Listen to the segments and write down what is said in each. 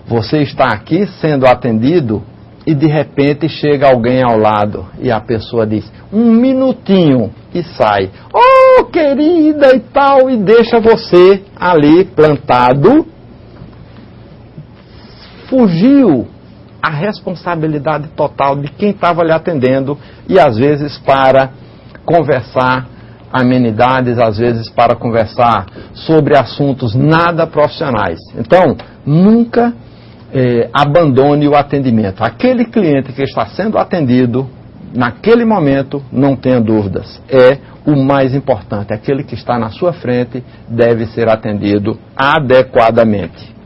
Você está aqui sendo atendido e de repente chega alguém ao lado e a pessoa diz, 1 minutinho, e sai. Oh, querida e tal, e deixa você ali plantado. Fugiu a responsabilidade total de quem estava lhe atendendo e às vezes para conversar amenidades, às vezes para conversar sobre assuntos nada profissionais. Então, nunca abandone o atendimento. Aquele cliente que está sendo atendido, naquele momento, não tenha dúvidas, é o mais importante. Aquele que está na sua frente deve ser atendido adequadamente.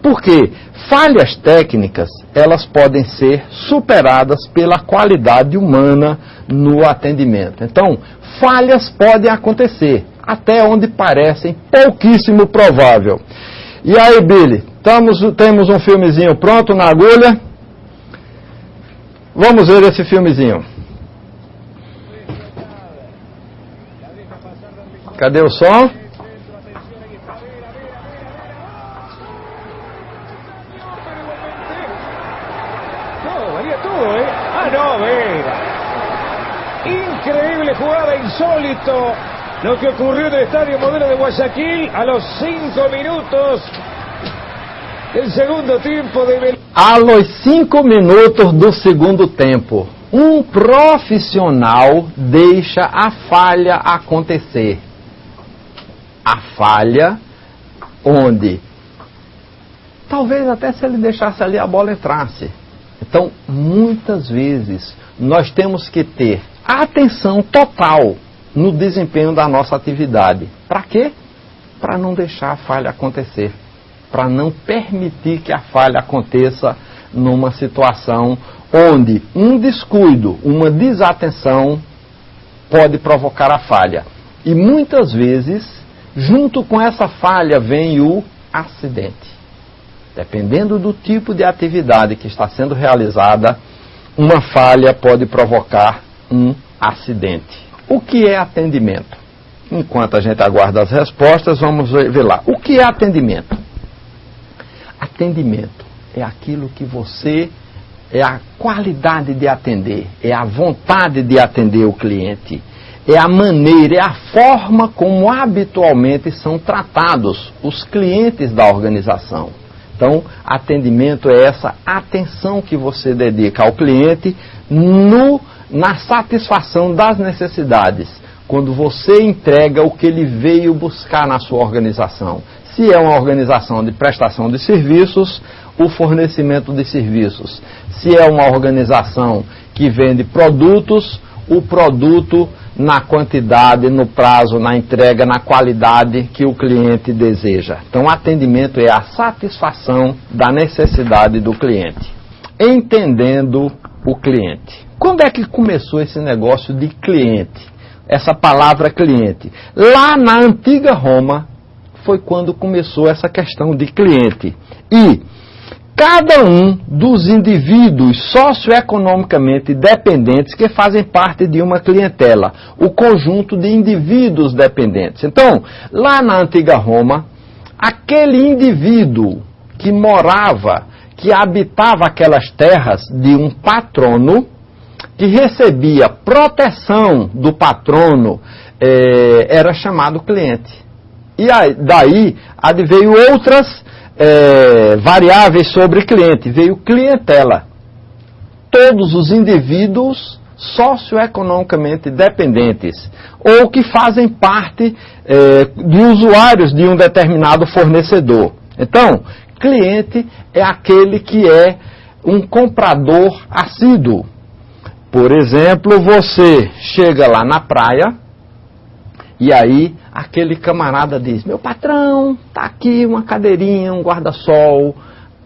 Porque falhas técnicas, elas podem ser superadas pela qualidade humana no atendimento. Então, falhas podem acontecer, até onde parecem pouquíssimo provável. E aí, Billy, temos um filmezinho pronto na agulha? Vamos ver esse filmezinho. Cadê o som? Increíble jugada, insólito lo que ocurrió en el Estadio Modelo de Guayaquil a los 5 minutos del segundo tiempo de... A los 5 minutos do segundo tempo, um profissional deixa a falha acontecer. A falha onde, talvez até se ele deixasse ali a bola entrasse. Então, muitas vezes, nós temos que ter atenção total no desempenho da nossa atividade. Para quê? Para não deixar a falha acontecer. Para não permitir que a falha aconteça numa situação onde um descuido, uma desatenção pode provocar a falha. E muitas vezes, junto com essa falha, vem o acidente. Dependendo do tipo de atividade que está sendo realizada, uma falha pode provocar um acidente. O que é atendimento? Enquanto a gente aguarda as respostas, vamos ver lá. O que é atendimento? Atendimento é aquilo que você... é a qualidade de atender, é a vontade de atender o cliente, é a maneira, é a forma como habitualmente são tratados os clientes da organização. Então, atendimento é essa atenção que você dedica ao cliente na satisfação das necessidades, quando você entrega o que ele veio buscar na sua organização. Se é uma organização de prestação de serviços, o fornecimento de serviços. Se é uma organização que vende produtos, o produto na quantidade, no prazo, na entrega, na qualidade que o cliente deseja. Então, atendimento é a satisfação da necessidade do cliente. Entendendo o cliente. Quando é que começou esse negócio de cliente? Essa palavra cliente. Lá na antiga Roma, foi quando começou essa questão de cliente. E cada um dos indivíduos socioeconomicamente dependentes que fazem parte de uma clientela, o conjunto de indivíduos dependentes. Então, lá na antiga Roma, aquele indivíduo que morava, que habitava aquelas terras de um patrono, que recebia proteção do patrono, era chamado cliente. E aí, daí adveio outras variáveis sobre cliente, veio clientela. Todos os indivíduos socioeconomicamente dependentes ou que fazem parte de usuários de um determinado fornecedor. Então, cliente é aquele que é um comprador assíduo. Por exemplo, você chega lá na praia e aí aquele camarada diz, meu patrão, tá aqui uma cadeirinha, um guarda-sol,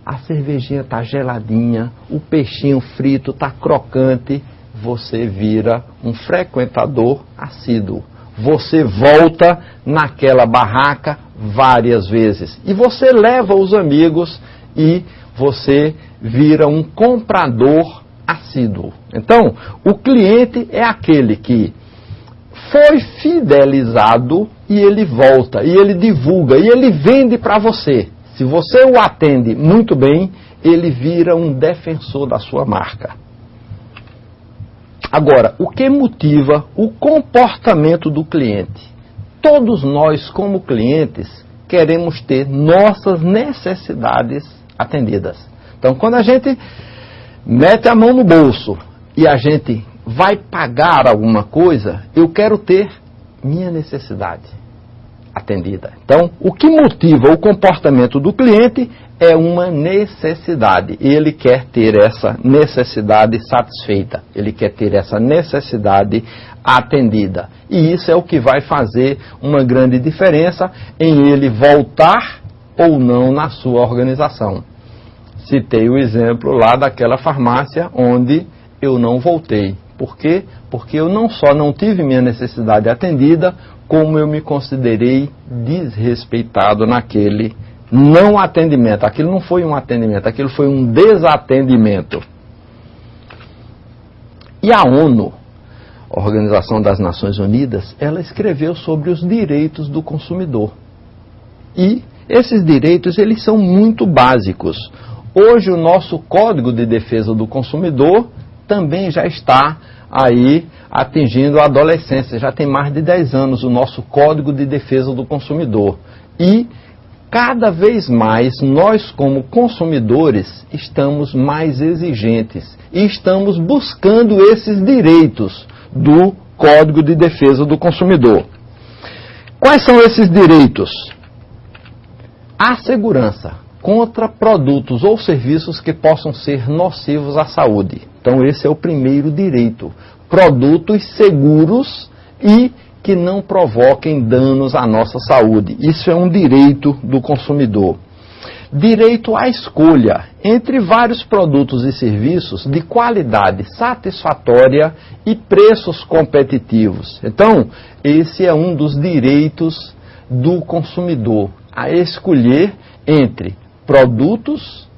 a cervejinha tá geladinha, o peixinho frito tá crocante, você vira um frequentador assíduo. Você volta naquela barraca várias vezes. E você leva os amigos e você vira um comprador assíduo. Então, o cliente é aquele que foi fidelizado e ele volta, e ele divulga, e ele vende para você. Se Se você o atende muito bem, ele vira um defensor da sua marca. Agora, o que motiva o comportamento do cliente? Todos nós, como clientes, queremos ter nossas necessidades atendidas. Então, quando a gente mete a mão no bolso e a gente vai pagar alguma coisa, eu quero ter minha necessidade atendida. Então, o que motiva o comportamento do cliente é uma necessidade. Ele quer ter essa necessidade satisfeita. Ele quer ter essa necessidade atendida. E isso é o que vai fazer uma grande diferença em ele voltar ou não na sua organização. Citei o exemplo lá daquela farmácia onde eu não voltei. Por quê? Porque eu não só não tive minha necessidade atendida, como eu me considerei desrespeitado naquele não atendimento. Aquilo não foi um atendimento, aquilo foi um desatendimento. E a ONU, a Organização das Nações Unidas, ela escreveu sobre os direitos do consumidor. E esses direitos, eles são muito básicos. Hoje o nosso Código de Defesa do Consumidor também já está aí atingindo a adolescência. Já tem mais de 10 anos o nosso Código de Defesa do Consumidor. E cada vez mais nós, como consumidores, estamos mais exigentes e estamos buscando esses direitos do Código de Defesa do Consumidor. Quais são esses direitos? A segurança contra produtos ou serviços que possam ser nocivos à saúde. Então esse é o primeiro direito. Produtos seguros e que não provoquem danos à nossa saúde. Isso é um direito do consumidor. Direito à escolha entre vários produtos e serviços de qualidade satisfatória e preços competitivos. Então, esse é um dos direitos do consumidor, a escolher entre produtos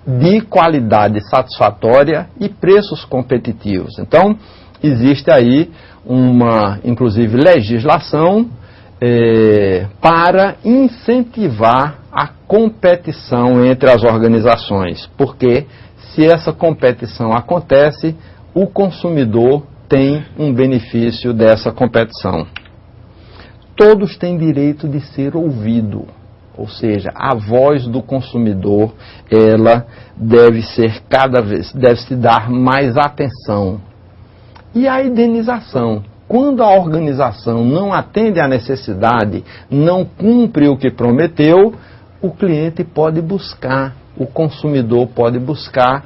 de qualidade satisfatória e preços competitivos. Então, existe aí inclusive, legislação para incentivar a competição entre as organizações, porque se essa competição acontece, o consumidor tem um benefício dessa competição. Todos têm direito de ser ouvido, ou seja, a voz do consumidor, ela deve se dar mais atenção. E a indenização. Quando a organização não atende à necessidade, não cumpre o que prometeu, o cliente pode buscar, o consumidor pode buscar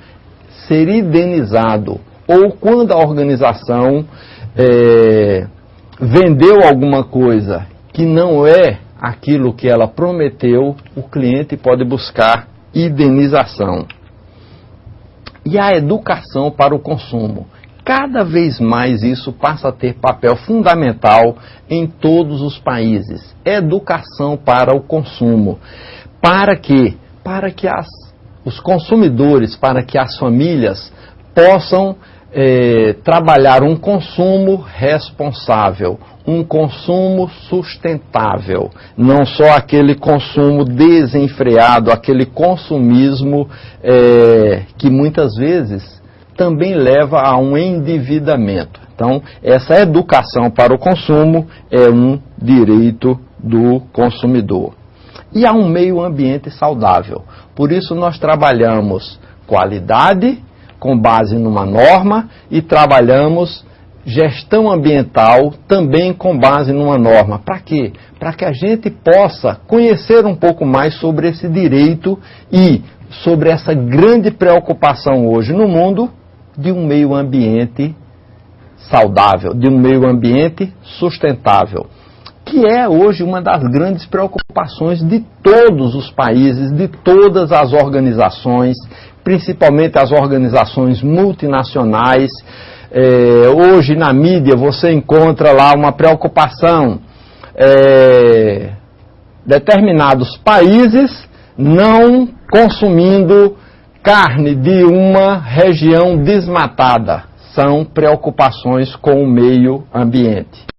ser indenizado. Ou quando a organização vendeu alguma coisa que não é aquilo que ela prometeu, o cliente pode buscar indenização. E a educação para o consumo. Cada vez mais isso passa a ter papel fundamental em todos os países. Educação para o consumo. Para que os consumidores, para que as famílias possam trabalhar um consumo responsável, um consumo sustentável. Não só aquele consumo desenfreado, aquele consumismo que muitas vezes também leva a um endividamento. Então, essa educação para o consumo é um direito do consumidor. E há um meio ambiente saudável. Por isso nós trabalhamos qualidade com base numa norma e trabalhamos gestão ambiental também com base numa norma. Para quê? Para que a gente possa conhecer um pouco mais sobre esse direito e sobre essa grande preocupação hoje no mundo de um meio ambiente saudável, de um meio ambiente sustentável, que é hoje uma das grandes preocupações de todos os países, de todas as organizações, principalmente as organizações multinacionais. Hoje na mídia você encontra lá uma preocupação, determinados países não consumindo carne de uma região desmatada. São preocupações com o meio ambiente.